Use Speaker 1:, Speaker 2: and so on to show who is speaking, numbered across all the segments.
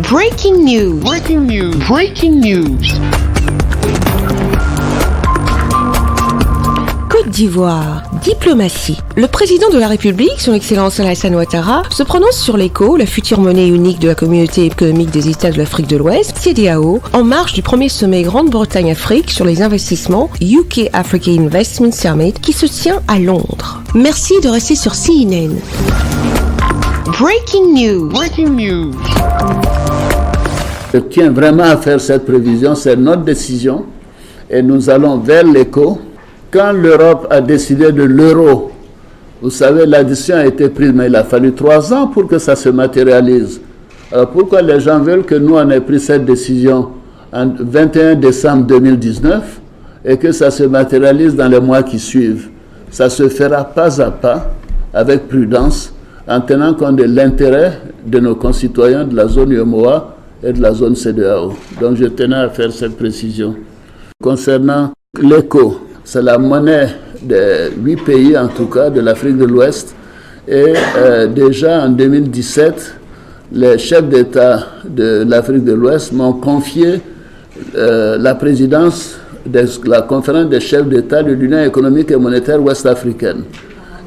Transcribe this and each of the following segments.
Speaker 1: Breaking news.
Speaker 2: Breaking news. Breaking news.
Speaker 1: Côte d'Ivoire, diplomatie. Le président de la République, son Excellence Alassane Ouattara, se prononce sur l'ECO, la future monnaie unique de la Communauté économique des États de l'Afrique de l'Ouest, CEDEAO, en marge du premier sommet Grande-Bretagne-Afrique sur les investissements, UK Africa Investment Summit, qui se tient à Londres. Merci de rester sur CNN. Breaking news.
Speaker 2: Breaking news.
Speaker 3: Je tiens vraiment à faire cette prévision, c'est notre décision et nous allons vers l'ECO. Quand l'Europe a décidé de l'euro, vous savez, la décision a été prise, mais il a fallu 3 ans pour que ça se matérialise. Alors pourquoi les gens veulent que nous on ait pris cette décision en 21 décembre 2019 et que ça se matérialise dans les mois qui suivent? Ça se fera pas à pas, avec prudence, en tenant compte de l'intérêt de nos concitoyens de la zone UEMOA et de la zone CEDEAO. Donc je tenais à faire cette précision. Concernant l'ECO, c'est la monnaie des 8 pays, en tout cas, de l'Afrique de l'Ouest. Et déjà en 2017, les chefs d'État de l'Afrique de l'Ouest m'ont confié la présidence de la conférence des chefs d'État de l'Union économique et monétaire ouest-africaine.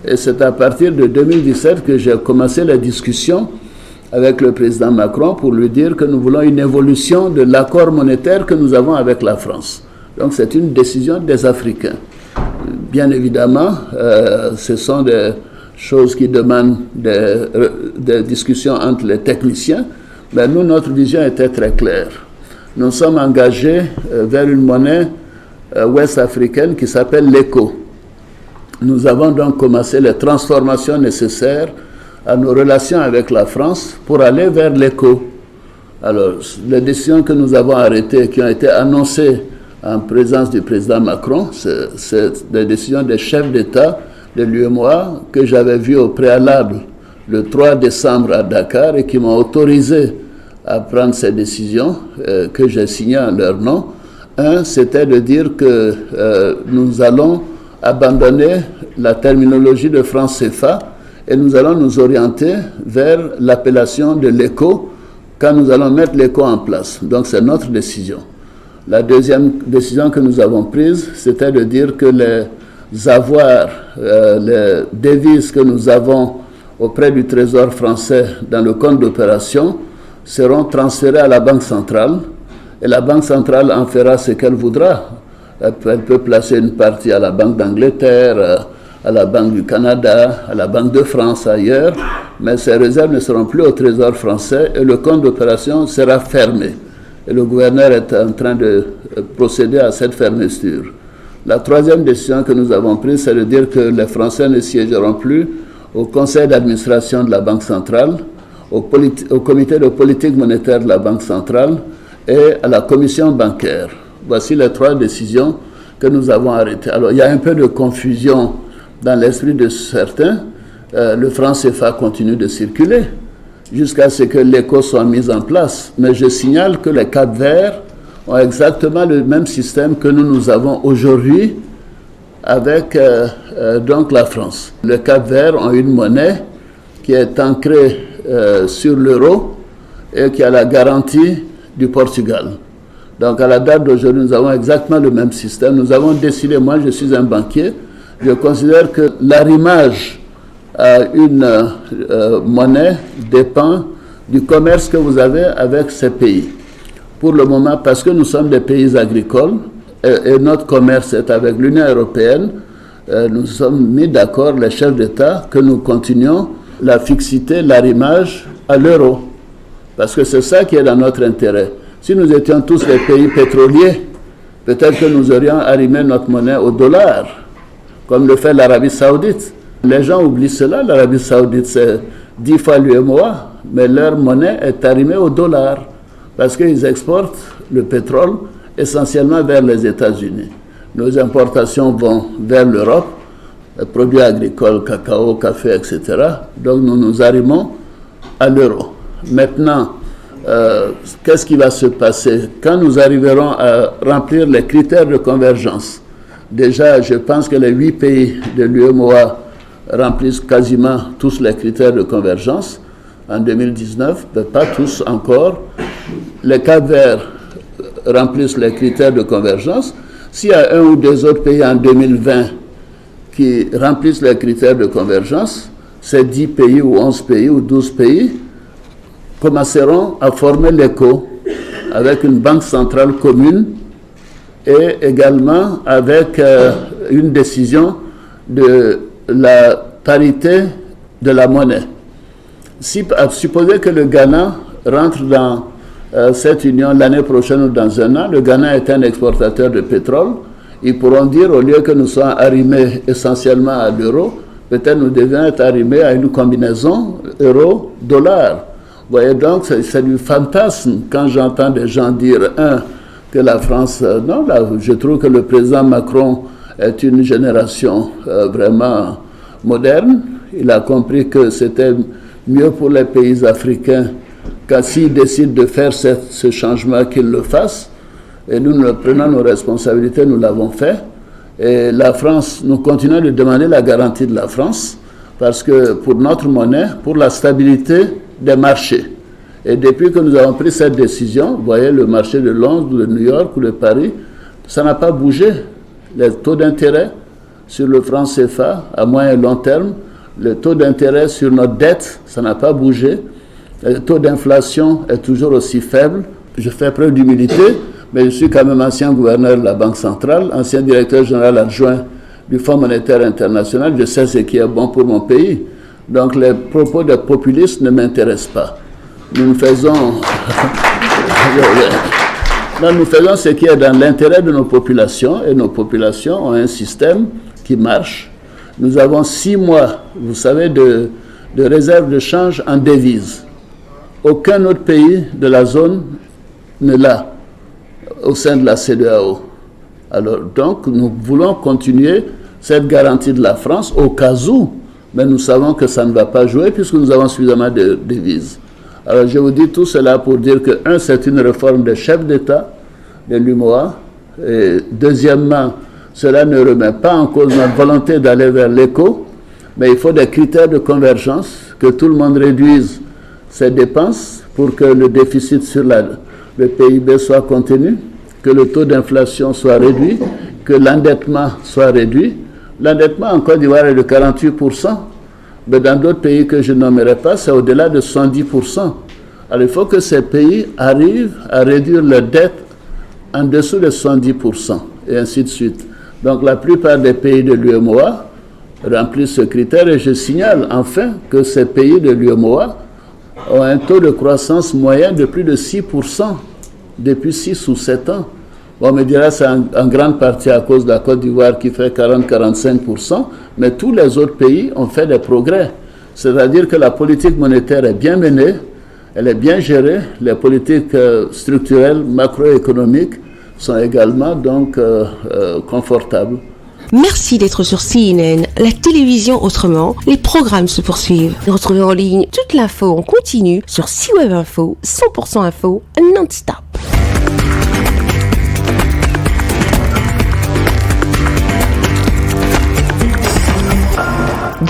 Speaker 3: Et c'est à partir de 2017 que j'ai commencé la discussion avec le président Macron pour lui dire que nous voulons une évolution de l'accord monétaire que nous avons avec la France. Donc c'est une décision des Africains. Bien évidemment, ce sont des choses qui demandent des discussions entre les techniciens, mais nous, notre vision était très claire. Nous sommes engagés vers une monnaie ouest-africaine qui s'appelle l'ECO. Nous avons donc commencé les transformations nécessaires à nos relations avec la France pour aller vers l'ECO. Alors, les décisions que nous avons arrêtées, qui ont été annoncées en présence du président Macron, c'est des décisions des chefs d'État de l'UEMOA que j'avais vues au préalable le 3 décembre à Dakar et qui m'ont autorisé à prendre ces décisions que j'ai signées en leur nom. Un, c'était de dire que nous allons abandonner la terminologie de franc CFA et nous allons nous orienter vers l'appellation de l'ECO quand nous allons mettre l'ECO en place. Donc c'est notre décision. La deuxième décision que nous avons prise, c'était de dire que les avoirs, les devises que nous avons auprès du Trésor français dans le compte d'opération seront transférées à la Banque centrale et la Banque centrale en fera ce qu'elle voudra. Elle peut placer une partie à la Banque d'Angleterre, à la Banque du Canada, à la Banque de France, ailleurs, mais ces réserves ne seront plus au Trésor français et le compte d'opération sera fermé. Et le gouverneur est en train de procéder à cette fermeture. La troisième décision que nous avons prise, c'est de dire que les Français ne siégeront plus au conseil d'administration de la Banque centrale, au comité de politique monétaire de la Banque centrale et à la commission bancaire. Voici les 3 décisions que nous avons arrêtées. Alors, il y a un peu de confusion dans l'esprit de certains. Le franc CFA continue de circuler jusqu'à ce que l'ECO soit mis en place. Mais je signale que les Cap-Verts ont exactement le même système que nous avons aujourd'hui avec donc la France. Les Cap-Verts ont une monnaie qui est ancrée sur l'euro et qui a la garantie du Portugal. Donc à la date d'aujourd'hui, nous avons exactement le même système. Nous avons décidé, moi je suis un banquier, je considère que l'arrimage à une monnaie dépend du commerce que vous avez avec ces pays. Pour le moment, parce que nous sommes des pays agricoles et notre commerce est avec l'Union européenne, nous sommes mis d'accord, les chefs d'État, que nous continuons la fixité, l'arrimage à l'euro. Parce que c'est ça qui est dans notre intérêt. Si nous étions tous des pays pétroliers, peut-être que nous aurions arrimé notre monnaie au dollar, comme le fait l'Arabie Saoudite. Les gens oublient cela, l'Arabie Saoudite c'est 10 fois l'UEMOA, mais leur monnaie est arrimée au dollar, parce qu'ils exportent le pétrole essentiellement vers les États-Unis. Nos importations vont vers l'Europe, produits agricoles, cacao, café, etc. Donc nous nous arrimons à l'euro. Maintenant, qu'est-ce qui va se passer quand nous arriverons à remplir les critères de convergence? Déjà, je pense que les 8 pays de l'UEMOA remplissent quasiment tous les critères de convergence en 2019, mais pas tous encore. Les Cap-Vert remplissent les critères de convergence. S'il y a un ou deux autres pays en 2020 qui remplissent les critères de convergence, ces 10 pays ou 11 pays ou 12 pays commenceront à former l'ECO avec une banque centrale commune et également avec une décision de la parité de la monnaie. Supposez que le Ghana rentre dans cette union l'année prochaine ou dans un an, le Ghana est un exportateur de pétrole, ils pourront dire, au lieu que nous soyons arrimés essentiellement à l'euro, peut-être nous devions être arrimés à une combinaison euro-dollar. Vous voyez donc, c'est du fantasme quand j'entends des gens dire, que la France... non, là, je trouve que le président Macron est une génération vraiment moderne. Il a compris que c'était mieux pour les pays africains qu'à s'ils décident de faire ce changement, qu'ils le fassent. Et nous prenons nos responsabilités, nous l'avons fait. Et la France, nous continuons de demander la garantie de la France, parce que pour notre monnaie, pour la stabilité des marchés. Et depuis que nous avons pris cette décision, vous voyez le marché de Londres, de New York ou de Paris, ça n'a pas bougé. Les taux d'intérêt sur le franc CFA à moyen et long terme, le taux d'intérêt sur notre dette, ça n'a pas bougé. Le taux d'inflation est toujours aussi faible. Je fais preuve d'humilité, mais je suis quand même ancien gouverneur de la Banque centrale, ancien directeur général adjoint du Fonds monétaire international. Je sais ce qui est bon pour mon pays. Donc les propos des populistes ne m'intéressent pas. Nous faisons ce qui est dans l'intérêt de nos populations, et nos populations ont un système qui marche. Nous avons 6 mois, vous savez, de réserve de change en devises. Aucun autre pays de la zone ne l'a au sein de la CEDEAO. Alors, donc, nous voulons continuer cette garantie de la France au cas où, mais nous savons que ça ne va pas jouer puisque nous avons suffisamment de devises. Alors, je vous dis tout cela pour dire que, c'est une réforme des chefs d'État, de l'UMOA, et deuxièmement, cela ne remet pas en cause notre volonté d'aller vers l'éco, mais il faut des critères de convergence, que tout le monde réduise ses dépenses pour que le déficit sur le PIB soit contenu, que le taux d'inflation soit réduit, que l'endettement soit réduit. L'endettement en Côte d'Ivoire est de 48%, mais dans d'autres pays que je nommerai pas, c'est au-delà de 70%. Alors il faut que ces pays arrivent à réduire leur dette en dessous de 70%, et ainsi de suite. Donc la plupart des pays de l'UMOA remplissent ce critère, et je signale enfin que ces pays de l'UMOA ont un taux de croissance moyen de plus de 6% depuis 6 ou 7 ans. On me dira que c'est en grande partie à cause de la Côte d'Ivoire qui fait 40-45%, mais tous les autres pays ont fait des progrès. C'est-à-dire que la politique monétaire est bien menée, elle est bien gérée, les politiques structurelles, macroéconomiques sont également donc confortables.
Speaker 1: Merci d'être sur CNN, la télévision autrement. Les programmes se poursuivent. Retrouvez en ligne toute l'info en continu sur C-Web Info, 100% info, non-stop.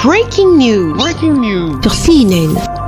Speaker 2: Breaking news. Breaking news.
Speaker 1: Sur CNN.